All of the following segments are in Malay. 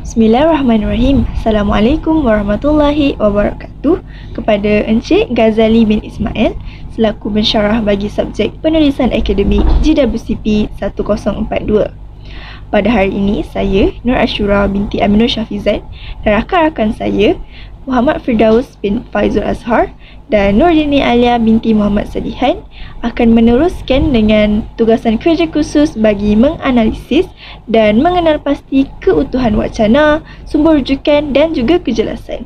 Bismillahirrahmanirrahim. Assalamualaikum warahmatullahi wabarakatuh. Kepada Encik Ghazali bin Ismail selaku pensyarah bagi subjek penulisan akademik GWCP 1042. Pada hari ini, saya Nur Ashura binti Aminur Syafizat dan rakan-rakan saya Muhammad Firdaus bin Faizul Azhar dan Nurdini Alia binti Muhammad Salihan akan meneruskan dengan tugasan kerja khusus bagi menganalisis dan mengenal pasti keutuhan wacana, sumber rujukan dan juga kejelasan.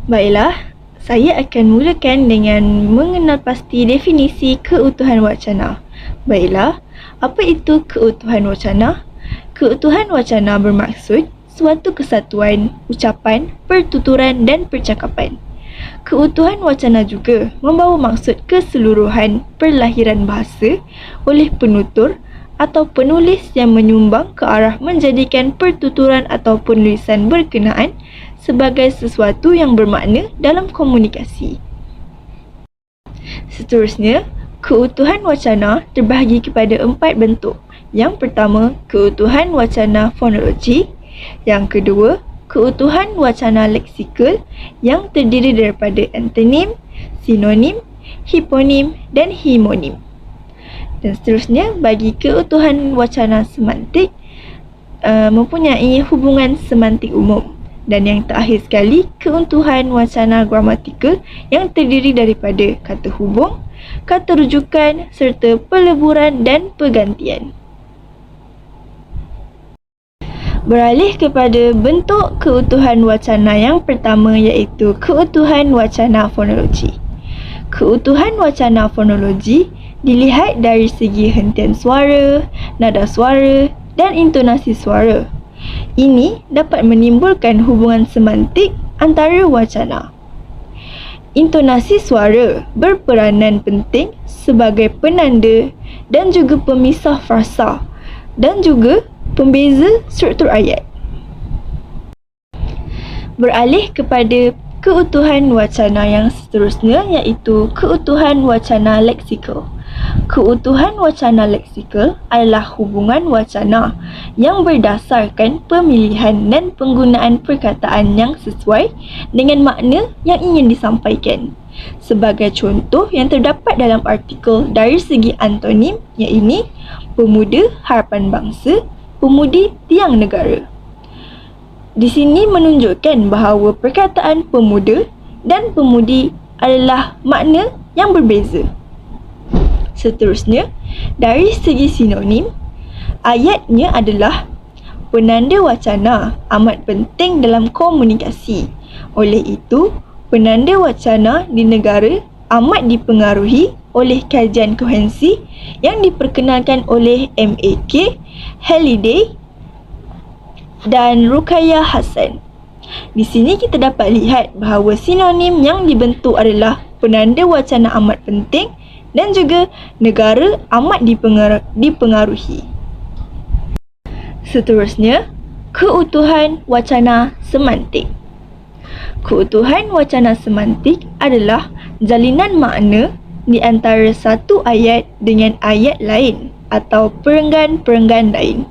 Baiklah, saya akan mulakan dengan mengenal pasti definisi keutuhan wacana. Baiklah, apa itu keutuhan wacana? Keutuhan wacana bermaksud suatu kesatuan, ucapan, pertuturan dan percakapan. Keutuhan wacana juga membawa maksud keseluruhan perlahiran bahasa oleh penutur atau penulis yang menyumbang ke arah menjadikan pertuturan atau penulisan berkenaan sebagai sesuatu yang bermakna dalam komunikasi. Seterusnya, keutuhan wacana terbahagi kepada 4 bentuk. Yang pertama, keutuhan wacana fonologi. Yang kedua, keutuhan wacana leksikal yang terdiri daripada antonim, sinonim, hiponim dan himonim. Dan seterusnya, bagi keutuhan wacana semantik mempunyai hubungan semantik umum. Dan yang terakhir sekali, keutuhan wacana gramatikal yang terdiri daripada kata hubung, kata rujukan serta peleburan dan pergantian. Beralih kepada bentuk keutuhan wacana yang pertama, iaitu keutuhan wacana fonologi. Keutuhan wacana fonologi dilihat dari segi hentian suara, nada suara dan intonasi suara. Ini dapat menimbulkan hubungan semantik antara wacana. Intonasi suara berperanan penting sebagai penanda dan juga pemisah frasa dan juga pembeza struktur ayat. Beralih kepada keutuhan wacana yang seterusnya, iaitu keutuhan wacana leksikal. Keutuhan wacana leksikal adalah hubungan wacana yang berdasarkan pemilihan dan penggunaan perkataan yang sesuai dengan makna yang ingin disampaikan. Sebagai contoh yang terdapat dalam artikel dari segi antonim, iaitu pemuda harapan bangsa, pemudi tiang negara. Di sini menunjukkan bahawa perkataan pemuda dan pemudi adalah makna yang berbeza. Seterusnya, dari segi sinonim, ayatnya adalah penanda wacana amat penting dalam komunikasi. Oleh itu, penanda wacana di negara amat dipengaruhi oleh kajian kohensi yang diperkenalkan oleh M.A.K. Halliday dan Ruqayyah Hasan. Di sini kita dapat lihat bahawa sinonim yang dibentuk adalah penanda wacana amat penting dan juga negara amat dipengaruhi. Seterusnya, keutuhan wacana semantik. Keutuhan wacana semantik adalah jalinan makna di antara satu ayat dengan ayat lain atau perenggan-perenggan lain.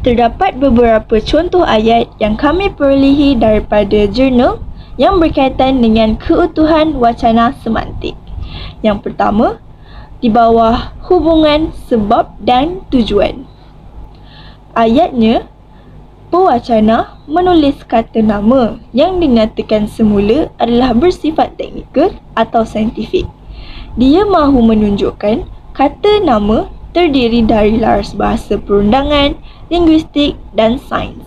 Terdapat beberapa contoh ayat yang kami perolehi daripada jurnal yang berkaitan dengan keutuhan wacana semantik. Yang pertama, di bawah hubungan sebab dan tujuan. Ayatnya, pewacana menulis kata nama yang dinyatakan semula adalah bersifat teknikal atau saintifik. Dia mahu menunjukkan kata nama terdiri dari laras bahasa perundangan, linguistik dan sains.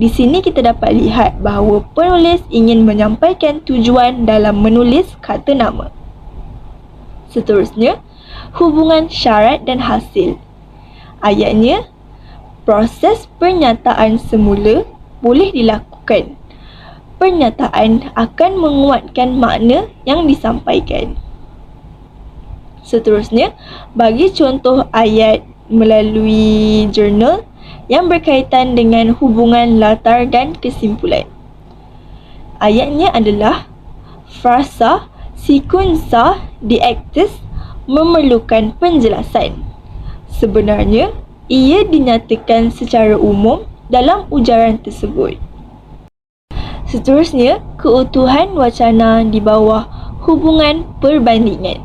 Di sini kita dapat lihat bahawa penulis ingin menyampaikan tujuan dalam menulis kata nama. Seterusnya, hubungan syarat dan hasil. Ayatnya, proses pernyataan semula boleh dilakukan. Pernyataan akan menguatkan makna yang disampaikan. Seterusnya, bagi contoh ayat melalui jurnal yang berkaitan dengan hubungan latar dan kesimpulan. Ayatnya adalah frasa sequensa diactus memerlukan penjelasan. Sebenarnya, ia dinyatakan secara umum dalam ujaran tersebut. Seterusnya, keutuhan wacana di bawah hubungan perbandingan.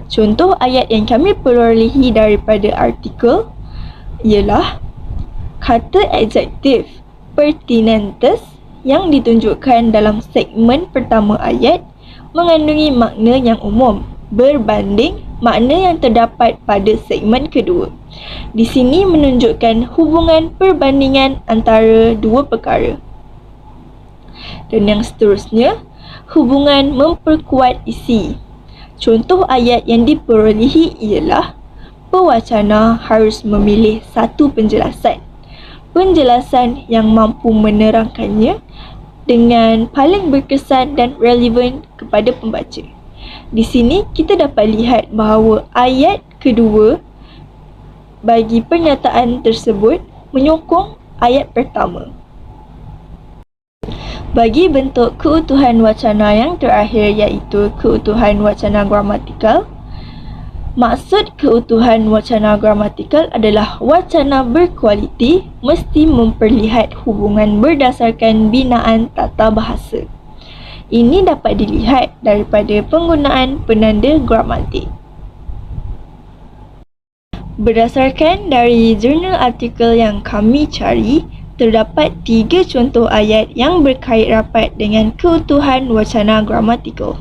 Contoh ayat yang kami perolehi daripada artikel ialah kata adjektif pertinentes yang ditunjukkan dalam segmen pertama ayat mengandungi makna yang umum berbanding makna yang terdapat pada segmen kedua. Di sini menunjukkan hubungan perbandingan antara dua perkara. Dan yang seterusnya, hubungan memperkuat isi. Contoh ayat yang diperolehi ialah pewacana harus memilih satu penjelasan. Penjelasan yang mampu menerangkannya dengan paling berkesan dan relevan kepada pembaca. Di sini kita dapat lihat bahawa ayat kedua bagi pernyataan tersebut menyokong ayat pertama. Bagi bentuk keutuhan wacana yang terakhir iaitu keutuhan wacana gramatikal, maksud keutuhan wacana gramatikal adalah wacana berkualiti mesti memperlihat hubungan berdasarkan binaan tata bahasa. Ini dapat dilihat daripada penggunaan penanda gramatik. Berdasarkan dari jurnal artikel yang kami cari, terdapat 3 contoh ayat yang berkait rapat dengan keutuhan wacana gramatikal.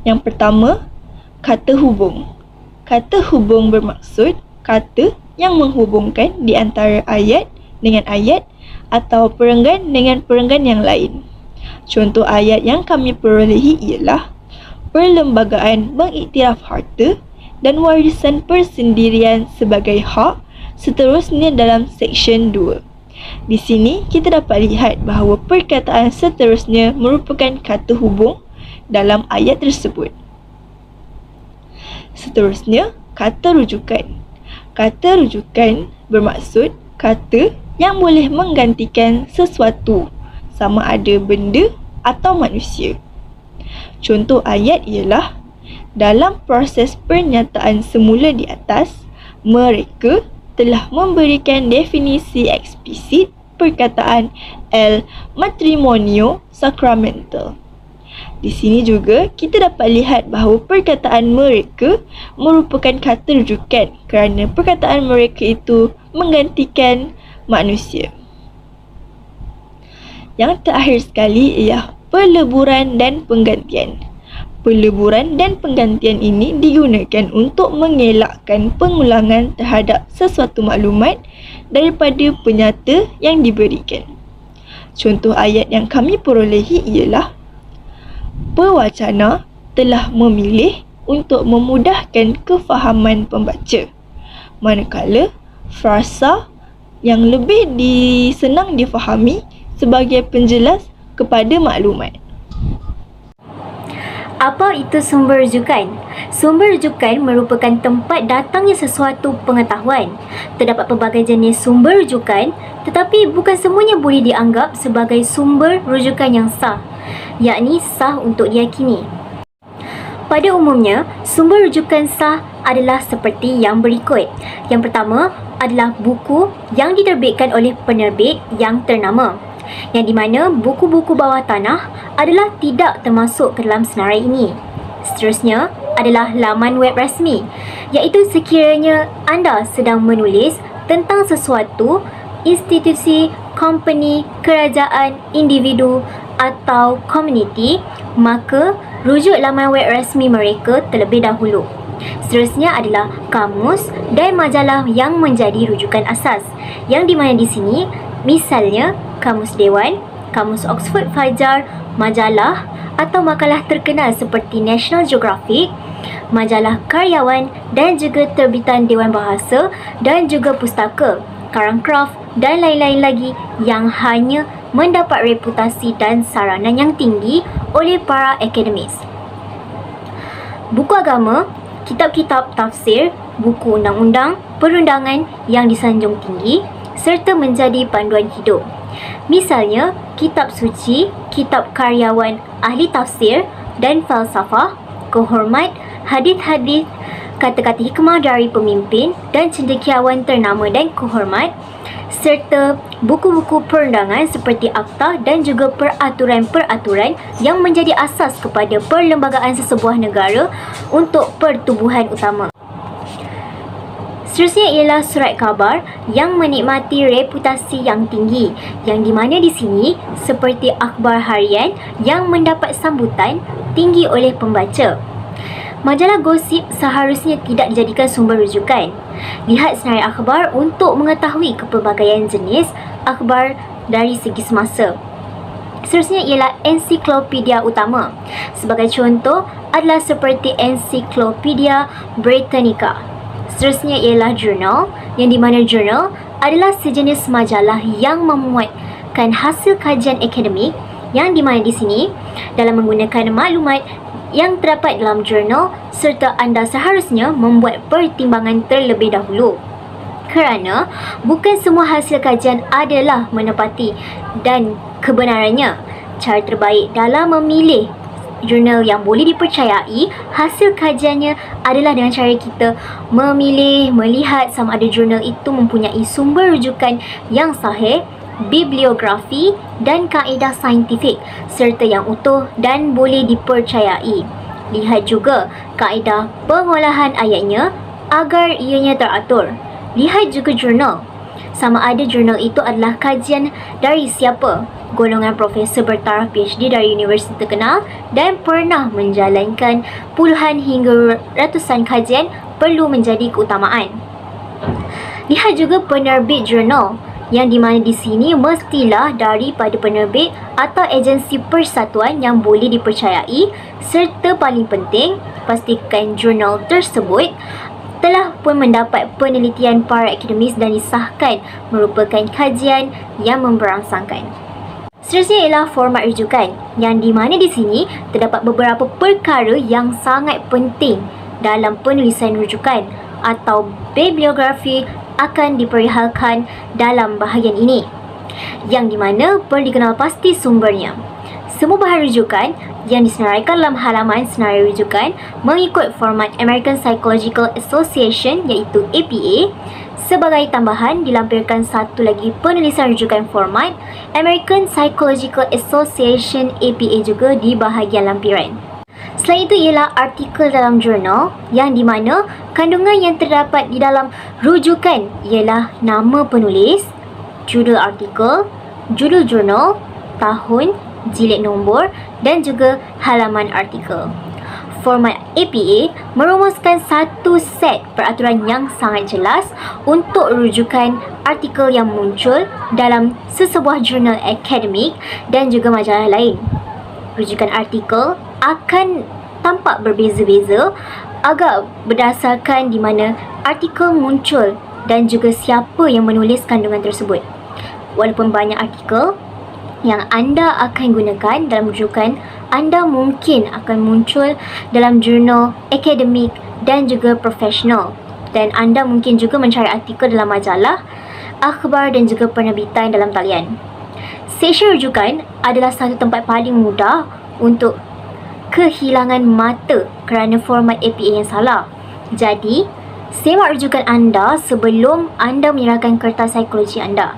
Yang pertama, kata hubung. Kata hubung bermaksud kata yang menghubungkan di antara ayat dengan ayat atau perenggan dengan perenggan yang lain. Contoh ayat yang kami perolehi ialah Perlembagaan mengiktiraf harta dan warisan persendirian sebagai hak seterusnya dalam Seksyen 2. Di sini kita dapat lihat bahawa perkataan seterusnya merupakan kata hubung dalam ayat tersebut. Seterusnya, kata rujukan. Kata rujukan bermaksud kata yang boleh menggantikan sesuatu, sama ada benda atau manusia. Contoh ayat ialah dalam proses pernyataan semula di atas, mereka telah memberikan definisi eksplisit perkataan el matrimonio sacramental. Di sini juga kita dapat lihat bahawa perkataan mereka merupakan kata rujukan kerana perkataan mereka itu menggantikan manusia. Yang terakhir sekali ialah peleburan dan penggantian. Peleburan dan penggantian ini digunakan untuk mengelakkan pengulangan terhadap sesuatu maklumat daripada penyata yang diberikan. Contoh ayat yang kami perolehi ialah pewacana telah memilih untuk memudahkan kefahaman pembaca, manakala frasa yang lebih senang difahami sebagai penjelas kepada maklumat. Apa itu sumber rujukan? Sumber rujukan merupakan tempat datangnya sesuatu pengetahuan. Terdapat pelbagai jenis sumber rujukan, tetapi bukan semuanya boleh dianggap sebagai sumber rujukan yang sah, yakni sah untuk diyakini. Pada umumnya, sumber rujukan sah adalah seperti yang berikut. Yang pertama adalah buku yang diterbitkan oleh penerbit yang ternama, yang di mana buku-buku bawah tanah adalah tidak termasuk ke dalam senarai ini. Seterusnya adalah laman web rasmi, iaitu sekiranya anda sedang menulis tentang sesuatu, institusi, company, kerajaan, individu atau komuniti, maka rujuk laman web rasmi mereka terlebih dahulu. Seterusnya adalah kamus dan majalah yang menjadi rujukan asas, yang di mana di sini misalnya Kamus Dewan, Kamus Oxford Fajar, majalah atau makalah terkenal seperti National Geographic, majalah karyawan dan juga terbitan Dewan Bahasa dan juga pustaka, karang kraft dan lain-lain lagi yang hanya mendapat reputasi dan saranan yang tinggi oleh para akademis. Buku agama, kitab-kitab tafsir, buku undang-undang, perundangan yang disanjung tinggi serta menjadi panduan hidup. Misalnya, kitab suci, kitab karyawan ahli tafsir dan falsafah, kehormat, hadis-hadis, kata-kata hikmah dari pemimpin dan cendekiawan ternama dan kehormat, serta buku-buku perundangan seperti akta dan juga peraturan-peraturan yang menjadi asas kepada perlembagaan sesebuah negara untuk pertubuhan utama. Seterusnya ialah surat khabar yang menikmati reputasi yang tinggi, yang di mana di sini seperti akhbar harian yang mendapat sambutan tinggi oleh pembaca. Majalah gosip seharusnya tidak dijadikan sumber rujukan. Lihat senarai akhbar untuk mengetahui kepelbagaian jenis akhbar dari segi semasa. Seterusnya ialah ensiklopedia utama. Sebagai contoh adalah seperti Encyclopedia Britannica. Seterusnya ialah jurnal, yang di mana jurnal adalah sejenis majalah yang memuatkan hasil kajian akademik, yang di mana di sini dalam menggunakan maklumat yang terdapat dalam jurnal, serta anda seharusnya membuat pertimbangan terlebih dahulu. Kerana bukan semua hasil kajian adalah menepati dan kebenarannya. Cara terbaik dalam memilih jurnal yang boleh dipercayai hasil kajiannya adalah dengan cara kita melihat sama ada jurnal itu mempunyai sumber rujukan yang sahih, bibliografi dan kaedah saintifik serta yang utuh dan boleh dipercayai. Lihat juga kaedah pengolahan ayatnya agar ianya teratur. Lihat juga jurnal, sama ada jurnal itu adalah kajian dari siapa, golongan profesor bertaraf PhD dari universiti terkenal dan pernah menjalankan puluhan hingga ratusan kajian perlu menjadi keutamaan. Lihat juga penerbit jurnal, yang di mana di sini mestilah daripada penerbit atau agensi persatuan yang boleh dipercayai, serta paling penting pastikan jurnal tersebut telah pun mendapat penelitian para akademis dan disahkan merupakan kajian yang memberangsangkan. Seterusnya ialah format rujukan, yang di mana di sini terdapat beberapa perkara yang sangat penting dalam penulisan rujukan atau bibliografi akan diperihalkan dalam bahagian ini, yang di mana perlu dikenal pasti sumbernya. Semua bahan rujukan yang disenaraikan dalam halaman senarai rujukan mengikut format American Psychological Association iaitu APA. Sebagai tambahan, dilampirkan satu lagi penulisan rujukan format American Psychological Association APA juga di bahagian lampiran. Selain itu ialah artikel dalam jurnal, yang di mana kandungan yang terdapat di dalam rujukan ialah nama penulis, judul artikel, judul jurnal, tahun, jilid nombor dan juga halaman artikel. Format APA merumuskan satu set peraturan yang sangat jelas untuk rujukan artikel yang muncul dalam sesebuah jurnal akademik dan juga majalah lain. Rujukan artikel akan tampak berbeza-beza agak berdasarkan di mana artikel muncul dan juga siapa yang menulis kandungan tersebut. Walaupun banyak artikel yang anda akan gunakan dalam rujukan, anda mungkin akan muncul dalam jurnal akademik dan juga profesional, dan anda mungkin juga mencari artikel dalam majalah, akhbar dan juga penerbitan dalam talian. Seksyen rujukan adalah satu tempat paling mudah untuk kehilangan mata kerana format APA yang salah. Jadi, semak rujukan anda sebelum anda menyerahkan kertas psikologi anda.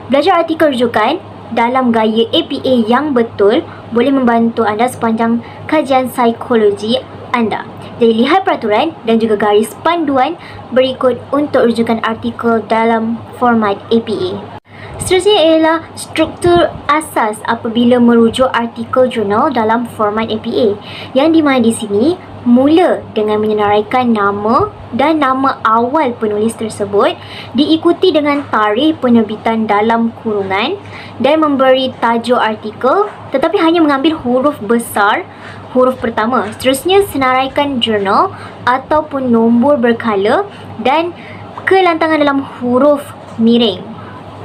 Belajar artikel rujukan dalam gaya APA yang betul boleh membantu anda sepanjang kajian psikologi anda. Jadi lihat peraturan dan juga garis panduan berikut untuk rujukan artikel dalam format APA. Seterusnya ialah struktur asas apabila merujuk artikel jurnal dalam format APA, yang di mana di sini mula dengan menyenaraikan nama dan nama awal penulis tersebut, diikuti dengan tarikh penerbitan dalam kurungan dan memberi tajuk artikel tetapi hanya mengambil huruf besar, huruf pertama. Seterusnya senaraikan jurnal ataupun nombor berkala dan kelantangan dalam huruf miring.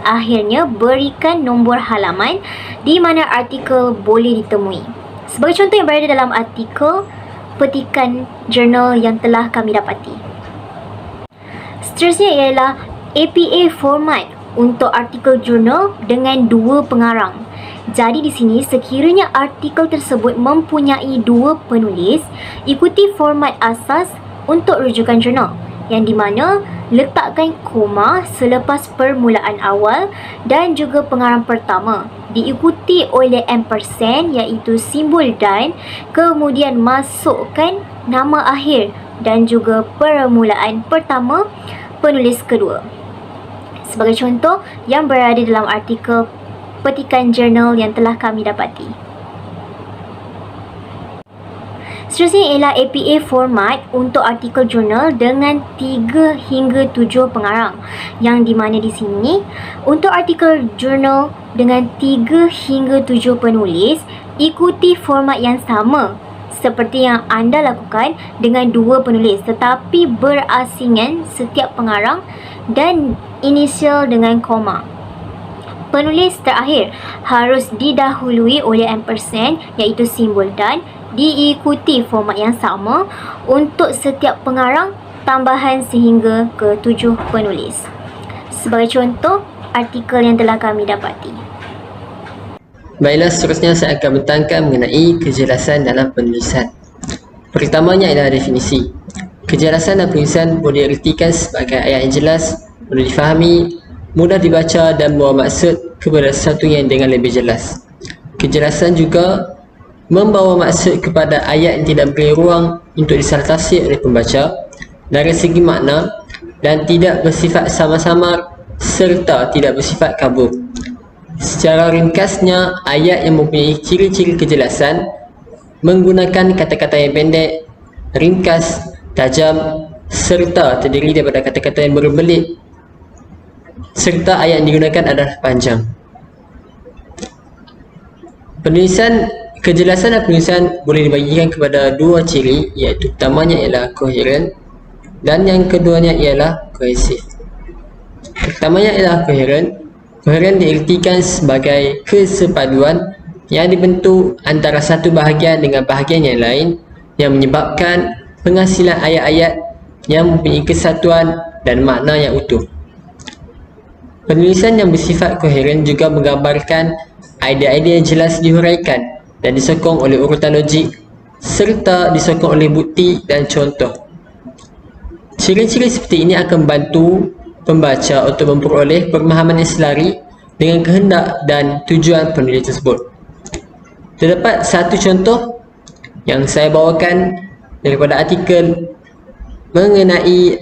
Akhirnya berikan nombor halaman di mana artikel boleh ditemui. Sebagai contoh yang berada dalam artikel petikan jurnal yang telah kami dapati. Seterusnya ialah APA format untuk artikel jurnal dengan dua pengarang. Jadi di sini sekiranya artikel tersebut mempunyai dua penulis, ikuti format asas untuk rujukan jurnal, yang di mana letakkan koma selepas permulaan awal dan juga pengarang pertama, diikuti oleh ampersand iaitu simbol dan, kemudian masukkan nama akhir dan juga permulaan pertama penulis kedua. Sebagai contoh yang berada dalam artikel petikan jurnal yang telah kami dapati. Seterusnya ialah APA format untuk artikel jurnal dengan 3 hingga 7 pengarang, yang di mana di sini untuk artikel jurnal dengan 3 hingga 7 penulis ikuti format yang sama seperti yang anda lakukan dengan 2 penulis, tetapi berasingan setiap pengarang dan inisial dengan koma. Penulis terakhir harus didahului oleh ampersand iaitu simbol dan, diikuti format yang sama untuk setiap pengarang tambahan sehingga ke 7 penulis. Sebagai contoh artikel yang telah kami dapati. Baiklah, seterusnya saya akan menekankan mengenai kejelasan dalam penulisan. Pertamanya adalah definisi. Kejelasan dalam penulisan boleh diartikan sebagai ayat yang jelas, boleh difahami, mudah dibaca dan membawa maksud kepada sesuatu yang dengan lebih jelas. Kejelasan juga membawa maksud kepada ayat yang tidak beri ruang untuk disalah-tafsir oleh pembaca dari segi makna dan tidak bersifat samar-samar serta tidak bersifat kabur. Secara ringkasnya, ayat yang mempunyai ciri-ciri kejelasan menggunakan kata-kata yang pendek, ringkas, tajam serta terdiri daripada kata-kata yang berbelit, serta ayat yang digunakan adalah panjang. Kejelasan dan penulisan boleh dibagikan kepada 2 ciri, iaitu pertamanya ialah koheren dan yang keduanya ialah kohesif. Pertamanya ialah koheren. Koheren diartikan sebagai kesepaduan yang dibentuk antara satu bahagian dengan bahagian yang lain yang menyebabkan penghasilan ayat-ayat yang mempunyai kesatuan dan makna yang utuh. Penulisan yang bersifat koheren juga menggambarkan idea-idea yang jelas dihuraikan dan disokong oleh urutan logik serta disokong oleh bukti dan contoh. Ciri-ciri seperti ini akan membantu pembaca untuk memperoleh pemahaman yang selari dengan kehendak dan tujuan penulis tersebut. Terdapat satu contoh yang saya bawakan daripada artikel mengenai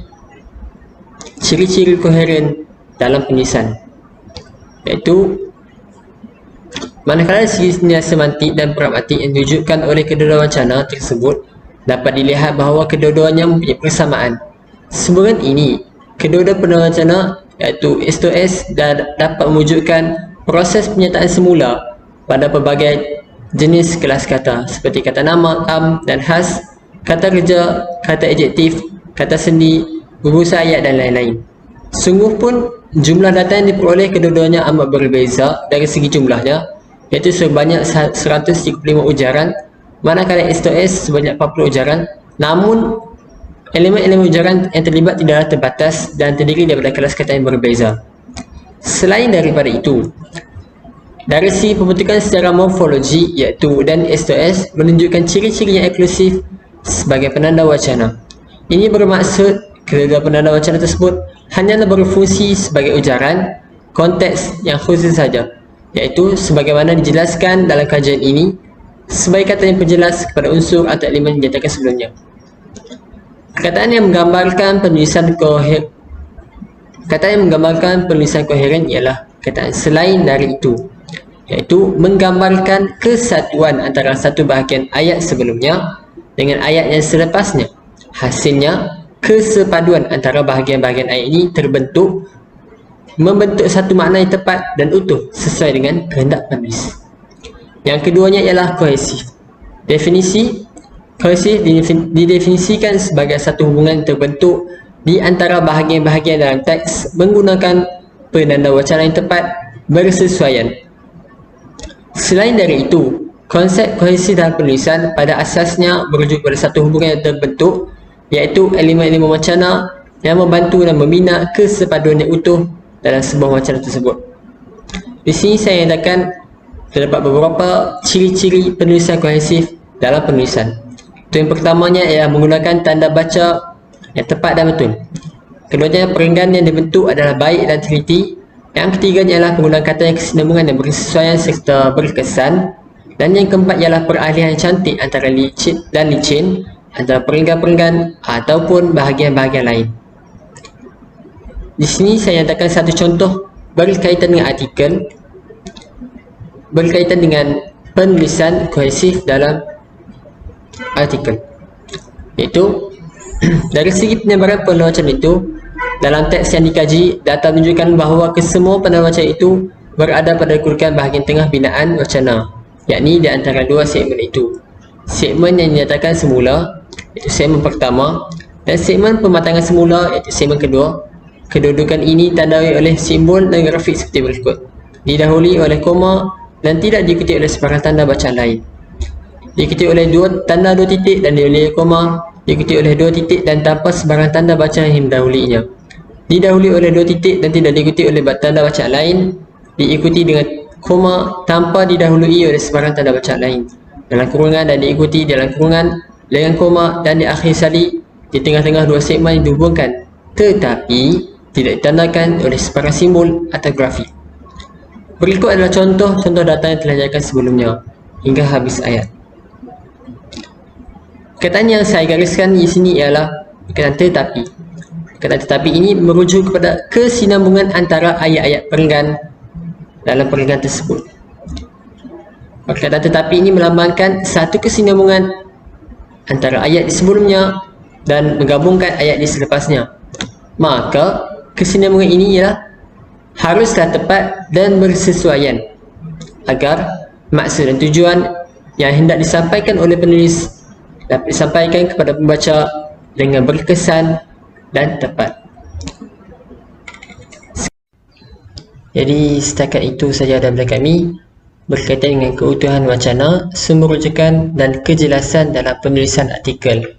ciri-ciri koheren dalam penulisan, iaitu manakala segi semantik dan pragmatik yang diwujudkan oleh kedua-dua wacana tersebut dapat dilihat bahawa kedua-duanya mempunyai persamaan. Sebelum ini, kedua-dua penduduk wacana iaitu S2S dapat mewujudkan proses penyataan semula pada pelbagai jenis kelas kata seperti kata nama, am dan khas, kata kerja, kata adjektif, kata sendi, berusaha ayat dan lain-lain. Sungguh pun jumlah data yang diperoleh kedua-duanya amat berbeza dari segi jumlahnya, iaitu sebanyak 135 ujaran, manakala S2S sebanyak 40 ujaran. Namun elemen-elemen ujaran yang terlibat tidaklah terbatas dan terdiri daripada kelas kata yang berbeza. Selain daripada itu, dari segi pembentukan secara morfologi iaitu dan S2S menunjukkan ciri-ciri yang eksklusif sebagai penanda wacana. Ini bermaksud kedua penanda wacana tersebut hanyalah berfungsi sebagai ujaran konteks yang khusus saja, iaitu sebagaimana dijelaskan dalam kajian ini sebagai kata yang penjelas kepada unsur atau elemen yang dinyatakan sebelumnya. Perkataan yang menggambarkan penulisan koheren ialah perkataan selain dari itu, iaitu menggambarkan kesatuan antara satu bahagian ayat sebelumnya dengan ayat yang selepasnya. Hasilnya, kesepaduan antara bahagian-bahagian ayat ini membentuk satu makna yang tepat dan utuh sesuai dengan kehendak penulis. Yang keduanya ialah kohesif. Definisi kohesif didefinisikan sebagai satu hubungan terbentuk di antara bahagian-bahagian dalam teks menggunakan penanda wacana yang tepat bersesuaian. Selain dari itu, konsep kohesif dalam penulisan pada asasnya merujuk pada satu hubungan yang terbentuk, iaitu elemen-elemen wacana yang membantu dan membina kesepaduan yang utuh dalam sebuah wacana tersebut. Di sini saya nyatakan terdapat beberapa ciri-ciri penulisan kohesif dalam penulisan. Yang pertamanya ialah menggunakan tanda baca yang tepat dan betul. Keduanya, perenggan yang dibentuk adalah baik dan teliti. Yang ketiganya ialah penggunaan kata yang kesinambungan dan berkesesuaian serta berkesan. Dan yang keempat ialah peralihan yang cantik antara licin dan licin, antara perenggan-perenggan ataupun bahagian-bahagian lain. Di sini saya nyatakan satu contoh berkaitan dengan artikel, berkaitan dengan penulisan kohesif dalam artikel, iaitu dari segi penyebaran penulisan itu, dalam teks yang dikaji, data menunjukkan bahawa kesemua penulisan itu berada pada kedudukan bahagian tengah binaan wacana, yakni di antara dua segmen itu. Segmen yang dinyatakan semula, iaitu segmen pertama, dan segmen pematangan semula, iaitu segmen kedua. Kedudukan ini tandai oleh simbol dan grafik seperti berikut: didahului oleh koma dan tidak diikuti oleh sebarang tanda bacaan lain, diikuti oleh tanda dua titik dan diikuti oleh koma, diikuti oleh dua titik dan tanpa sebarang tanda bacaan yang mendahulinya, didahului oleh dua titik dan tidak diikuti oleh tanda bacaan lain, diikuti dengan koma tanpa didahului oleh sebarang tanda bacaan lain, dalam kurungan dan diikuti dalam kurungan dengan koma, dan di akhir sekali di tengah-tengah dua segmen yang dihubungkan tetapi tidak ditandakan oleh sebarang simbol atau grafik. Berikut adalah contoh-contoh data yang telah diajarkan sebelumnya hingga habis ayat. Perkataan yang saya gariskan di sini ialah perkataan tetapi. Perkataan tetapi ini merujuk kepada kesinambungan antara ayat-ayat perenggan dalam perenggan tersebut. Perkataan tetapi ini melambangkan satu kesinambungan antara ayat di sebelumnya dan menggabungkan ayat di selepasnya. Maka kesinambungan ini ialah haruslah tepat dan bersesuaian agar maksud dan tujuan yang hendak disampaikan oleh penulis dapat disampaikan kepada pembaca dengan berkesan dan tepat. Jadi setakat itu saja daripada kami berkaitan dengan keutuhan wacana, sumber rujukan dan kejelasan dalam penulisan artikel.